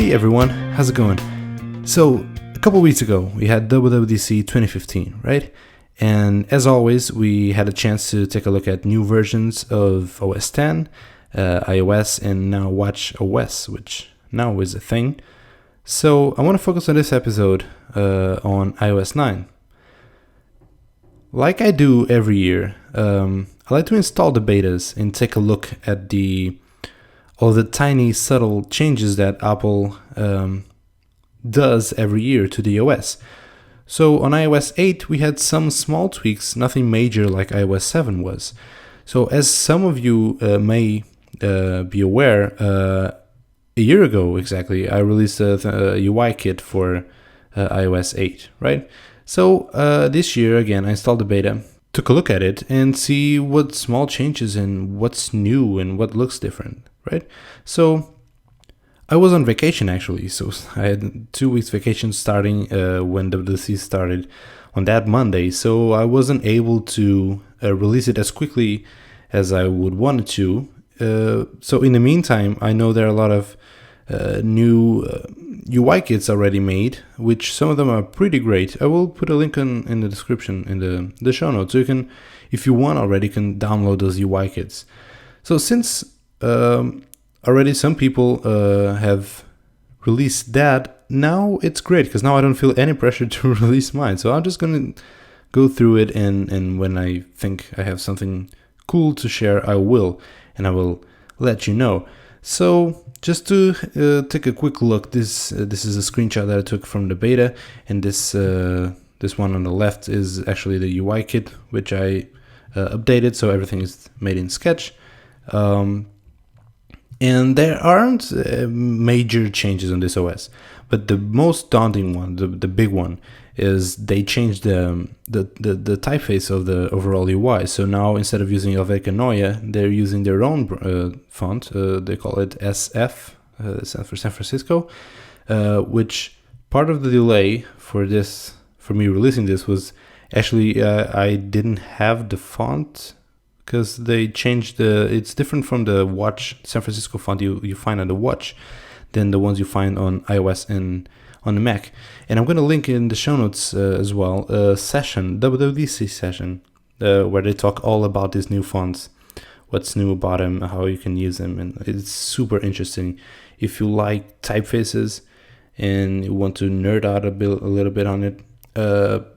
Hey everyone, how's it going? So, a couple weeks ago, we had WWDC 2015, right? And as always, we had a chance to take a look at new versions of OS 10, iOS, and now watchOS, which now is a thing. So, I want to focus on this episode on iOS 9. Like I do every year, I like to install the betas and take a look at all the tiny subtle changes that Apple does every year to the OS. So on iOS 8 we had some small tweaks, nothing major like iOS 7 was. So as some of you may be aware, a year ago exactly I released a UI kit for iOS 8, right? So this year again I installed the beta, took a look at it and see what small changes and what's new and what looks different, right? So I was on vacation actually, so I had 2 weeks vacation starting when WWDC started on that Monday, so I wasn't able to release it as quickly as I would want to. So in the meantime, I know there are a lot of new UI kits already made, which some of them are pretty great. I will put a link in the description in the show notes, so you can, if you want already, can download those UI kits. So since already some people have released that, now it's great because now I don't feel any pressure to release mine. So I'm just gonna go through it, and when I think I have something cool to share, I will let you know. So just to take a quick look, this is a screenshot that I took from the beta, and this one on the left is actually the UI kit, which I updated, so everything is made in Sketch. And there aren't major changes on this OS, but the most daunting one, the big one, is they changed the typeface of the overall UI. So now instead of using Helvetica Neue, they're using their own font. They call it SF, stands for San Francisco, which part of the delay for me releasing this was actually I didn't have the font, because they changed it's different from the watch San Francisco font you find on the watch than the ones you find on iOS and on the Mac. And I'm going to link in the show notes as well a session, WWDC session, where they talk all about these new fonts, what's new about them, how you can use them, and it's super interesting. If you like typefaces and you want to nerd out a little bit on it,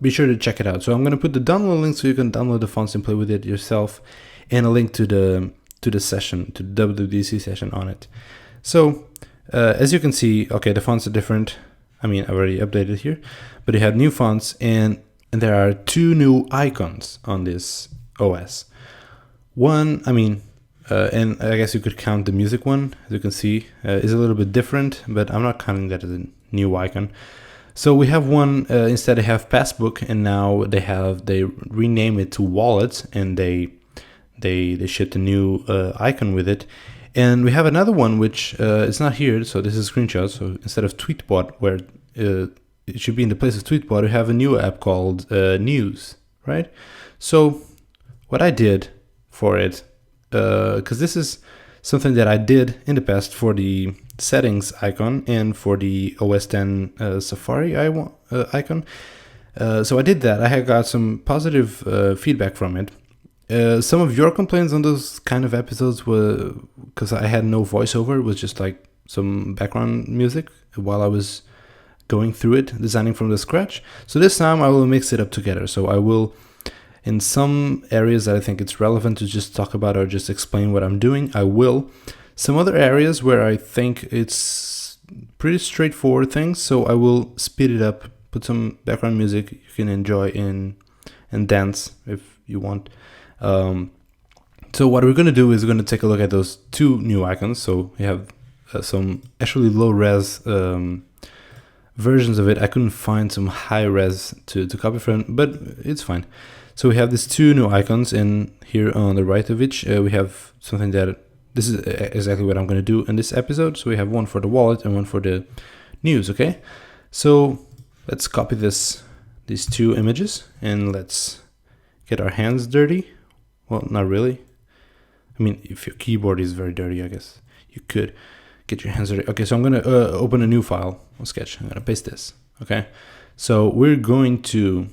be sure to check it out. So I'm going to put the download link so you can download the fonts and play with it yourself, and a link to the session, to the WWDC session on it. So as you can see, okay, the fonts are different. I mean, I've already updated here, but you have new fonts, and there are 2 new icons on this OS. One, I mean, and I guess you could count the music one, as you can see, is a little bit different, but I'm not counting that as a new icon. So we have one, instead they have Passbook, and now they rename it to Wallet, and they shipped a new icon with it. And we have another one which is not here, so this is a screenshot. So instead of Tweetbot, where it should be in the place of Tweetbot, we have a new app called News, right? So what I did for it, because this is something that I did in the past for the settings icon and for the OS 10 Safari icon. So I did that. I had got some positive feedback from it. Some of your complaints on those kind of episodes were because I had no voiceover. It was just like some background music while I was going through it, designing from the scratch. So this time I will mix it up together. So I will, in some areas that I think it's relevant to just talk about or just explain what I'm doing, I will. Some other areas where I think it's pretty straightforward things, so I will speed it up, put some background music you can enjoy and dance if you want. So what we're going to do is we're going to take a look at those 2 new icons. So we have some actually low res versions of it. I couldn't find some high res to copy from, but it's fine. So we have these 2 new icons, and here on the right of which we have something that this is exactly what I'm going to do in this episode. So we have one for the wallet and one for the news. Okay, so let's copy these 2 images and let's get our hands dirty. Well, not really. I mean, if your keyboard is very dirty, I guess you could get your hands ready. Okay, so I'm gonna open a new file on Sketch. I'm gonna paste this. Okay, so we're going to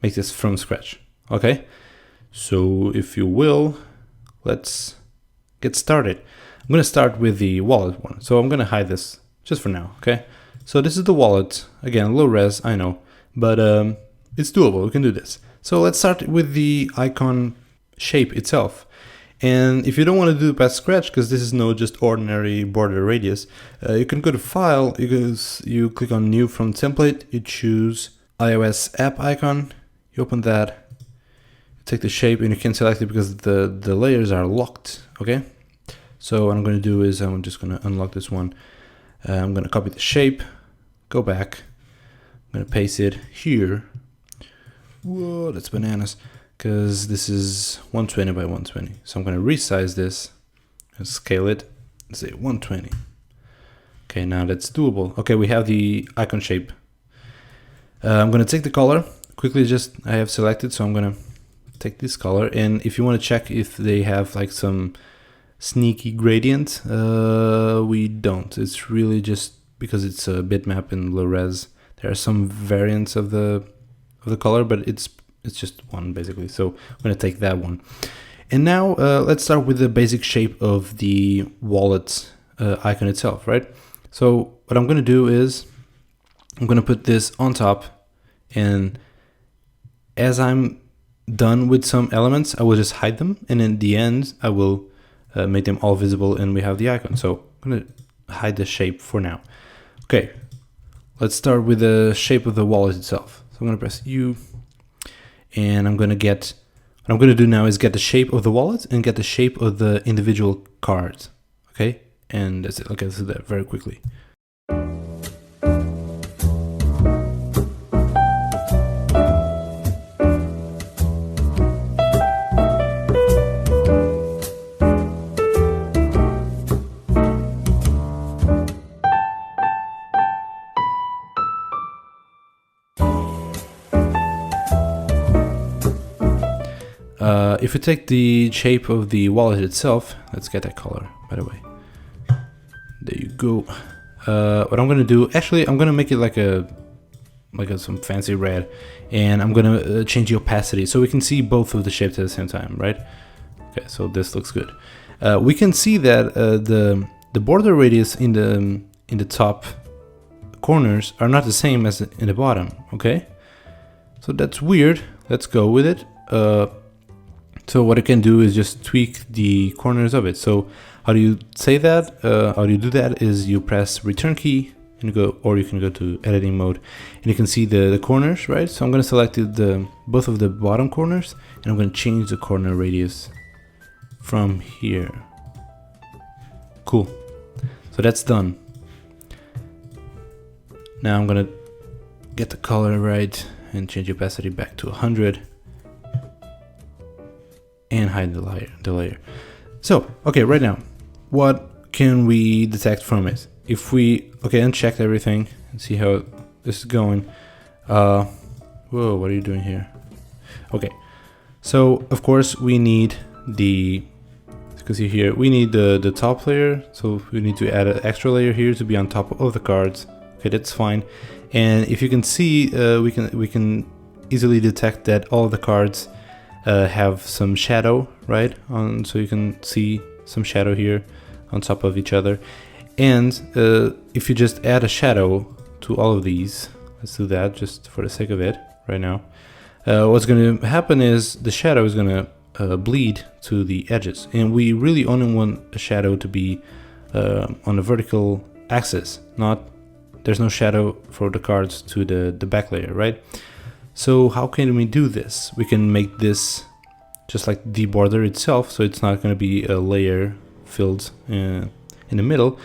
make this from scratch. Okay, so if you will, let's get started. I'm gonna start with the wallet one. So I'm gonna hide this just for now. Okay, so this is the wallet. Again, low res, I know, but it's doable. We can do this. So let's start with the icon shape itself. And if you don't want to do it by scratch, because this is no just ordinary border radius, you can go to File, you click on New from Template, you choose iOS app icon, you open that, you take the shape, and you can select it because the layers are locked. Okay, so what I'm going to do is I'm just going to unlock this one. I'm going to copy the shape, go back, I'm going to paste it here. Whoa, that's bananas. Because this is 120 by 120. So I'm going to resize this and scale it and say 120. Okay, now that's doable. Okay, we have the icon shape. I'm going to take the color. Quickly I have selected, so I'm going to take this color. And if you want to check if they have like some sneaky gradient, we don't. It's really just because it's a bitmap in low res. There are some variants of the color, but it's just one basically. So I'm going to take that one. And now let's start with the basic shape of the wallet icon itself, right? So what I'm going to do is I'm going to put this on top, and as I'm done with some elements, I will just hide them, and in the end I will make them all visible and we have the icon. So I'm going to hide the shape for now. Okay, let's start with the shape of the wallet itself. So I'm going to press U, and I'm going to get, what I'm going to do now is get the shape of the wallet and get the shape of the individual cards. Okay, and that's it. Okay, let's do that very quickly. If you take the shape of the wallet itself, let's get that color, by the way. There you go. What I'm going to do, actually, I'm going to make it like some fancy red, and I'm going to change the opacity so we can see both of the shapes at the same time, right? Okay, so this looks good. We can see that the border radius in the top corners are not the same as in the bottom. Okay, so that's weird. Let's go with it. So what I can do is just tweak the corners of it. So how do you say that? How do you do that is you press return key and go, or you can go to editing mode, and you can see the corners, right? So I'm going to select both of the bottom corners, and I'm going to change the corner radius from here. Cool. So that's done. Now I'm going to get the color right and change the opacity back to 100. And hide the layer. So, okay, right now, what can we detect from it? If we, uncheck everything and see how this is going. Whoa, what are you doing here? Okay, so of course we need as you can see here, we need the top layer. So we need to add an extra layer here to be on top of the cards. Okay, that's fine. And if you can see, we can easily detect that all of the cards have some shadow, right? So you can see some shadow here on top of each other. And if you just add a shadow to all of these, let's do that just for the sake of it right now. What's going to happen is the shadow is going to bleed to the edges, and we really only want a shadow to be on the vertical axis. There's no shadow for the cards to the back layer, right? So how can we do this? We can make this just like the border itself, so it's not going to be a layer filled in the middle,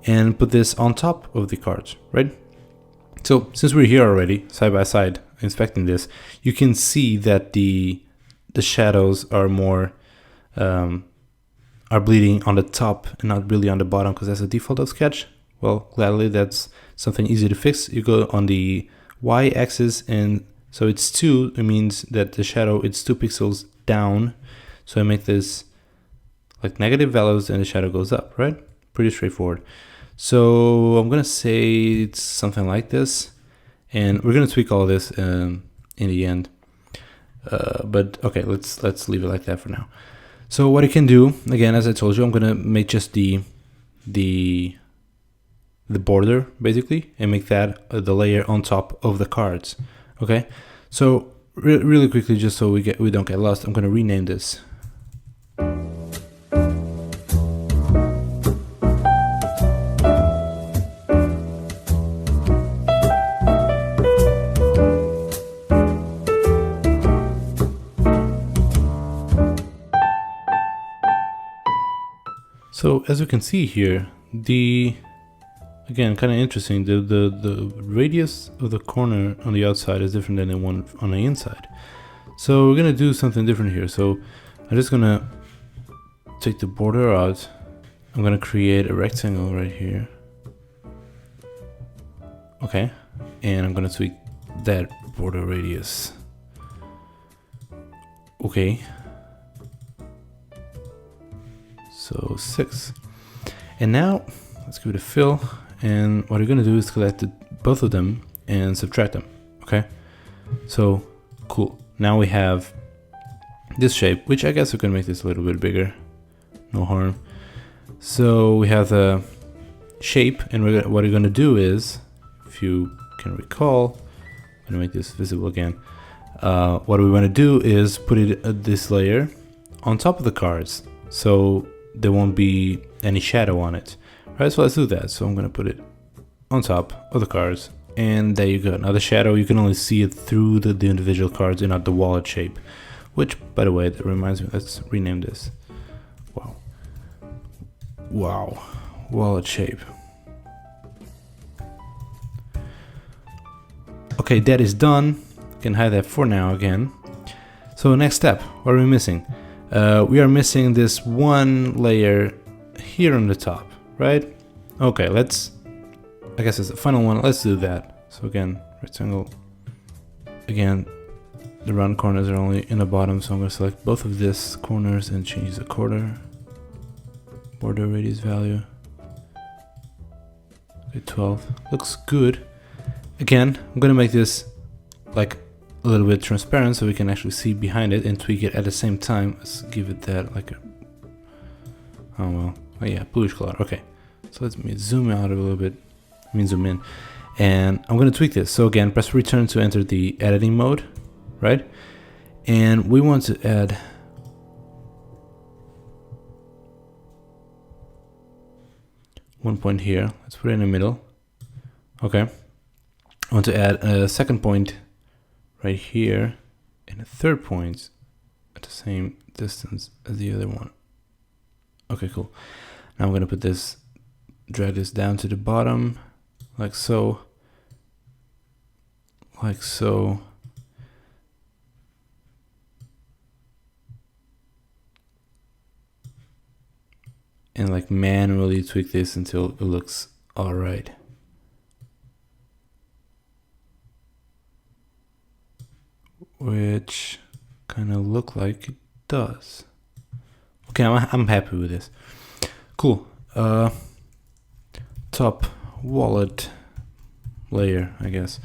and put this on top of the cards, right? So since we're here already, side by side, inspecting this, you can see that the shadows are more are bleeding on the top and not really on the bottom, because that's the default of Sketch. Well, gladly, that's something easy to fix. You go on the y-axis, and so it's 2, it means that the shadow, it's 2 pixels down. So I make this like negative values, and the shadow goes up, right? Pretty straightforward. So I'm gonna say it's something like this, and we're gonna tweak all this in the end. But okay, let's leave it like that for now. So what you can do, again, as I told you, I'm gonna make just the border basically, and make that the layer on top of the cards. Okay, so really quickly, just so we don't get lost, I'm gonna rename this. So as you can see here, again, kind of interesting, the radius of the corner on the outside is different than the one on the inside. So we're gonna do something different here. So I'm just gonna take the border out. I'm gonna create a rectangle right here. Okay, and I'm gonna tweak that border radius. Okay. So 6. And now let's give it a fill. And what you're gonna do is select both of them and subtract them. Okay. So cool. Now we have this shape, which I guess we can make this a little bit bigger. No harm. So we have the shape, and what we're gonna do is, if you can recall, I'm gonna make this visible again. What we want to do is put this layer on top of the cards, so there won't be any shadow on it. Right, so let's do that. So I'm going to put it on top of the cards, and there you go. Now the shadow, you can only see it through the individual cards and not the wallet shape, which, by the way, that reminds me, let's rename this. Wow, wallet shape. Okay, that is done. You can hide that for now again. So next step, what are we missing? We are missing this one layer here on the top, right? Okay, I guess it's the final one. Let's do that. So again, rectangle. Again, the round corners are only in the bottom, so I'm going to select both of these corners and change the border radius value. Okay, 12. Looks good. Again, I'm going to make this like a little bit transparent so we can actually see behind it and tweak it at the same time. Let's give it that like a, oh yeah, bluish color. Okay, so let me zoom out a little bit. Zoom in, and I'm gonna tweak this. So again, press return to enter the editing mode, right? And we want to add one point here. Let's put it in the middle. Okay, I want to add a second point right here, and a third point at the same distance as the other one. Okay, cool. Now I'm gonna put this, drag this down to the bottom, like so, like so. And like manually tweak this until it looks all right. Which kind of look like it does. Okay, I'm happy with this. Cool. Top wallet layer, I guess.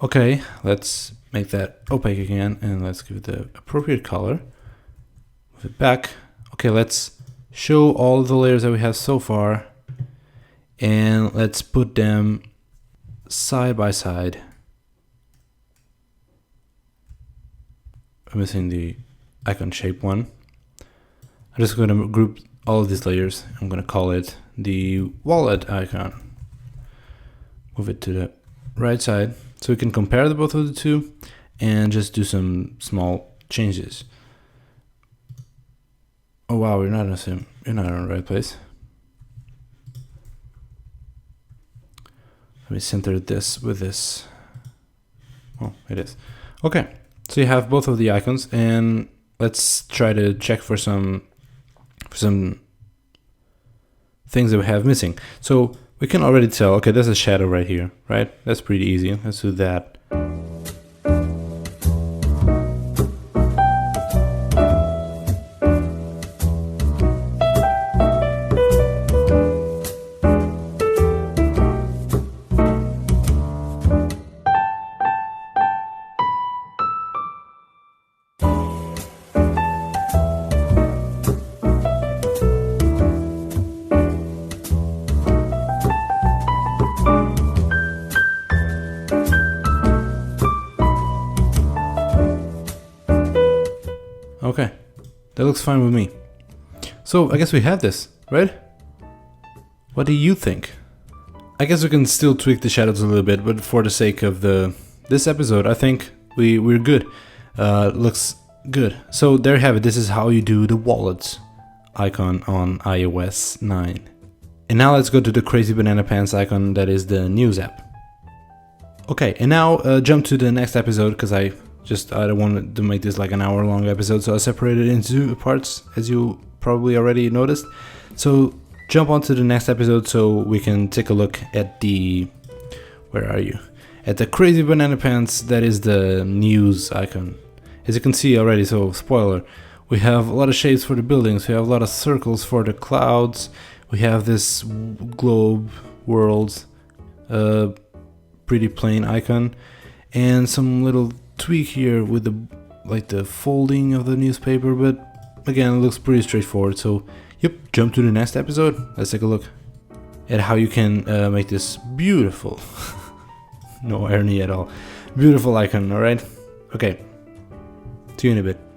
Okay, let's make that opaque again, and let's give it the appropriate color. Move it back. Okay, let's show all the layers that we have so far, and let's put them side by side. I'm missing the icon shape one. I'm just going to group all of these layers. I'm going to call it the wallet icon. Move it to the right side so we can compare both of the two and just do some small changes. Oh wow, you're not in the right place. Let me center this with this. Oh, it is. Okay. So you have both of the icons, and let's try to check for some things that we have missing. So we can already tell, okay, there's a shadow right here, right? That's pretty easy. Let's do that. Okay, that looks fine with me. So I guess we have this, right? What do you think? I guess we can still tweak the shadows a little bit, but for the sake of this episode, I think we're good. Looks good. So there you have it. This is how you do the wallets icon on iOS 9. And now let's go to the crazy banana pants icon that is the news app. Okay, and now jump to the next episode, because I don't want to make this like an hour long episode, so I separated it into parts, as you probably already noticed. So jump on to the next episode so we can take a look at where are you? At the crazy banana pants that is the news icon. As you can see already, so spoiler, we have a lot of shapes for the buildings, we have a lot of circles for the clouds, we have this globe world, pretty plain icon, and some little tweak here with the folding of the newspaper, but again, it looks pretty straightforward. So yep, jump to the next episode. Let's take a look at how you can make this beautiful no irony at all, beautiful icon. All right, okay, see you in a bit.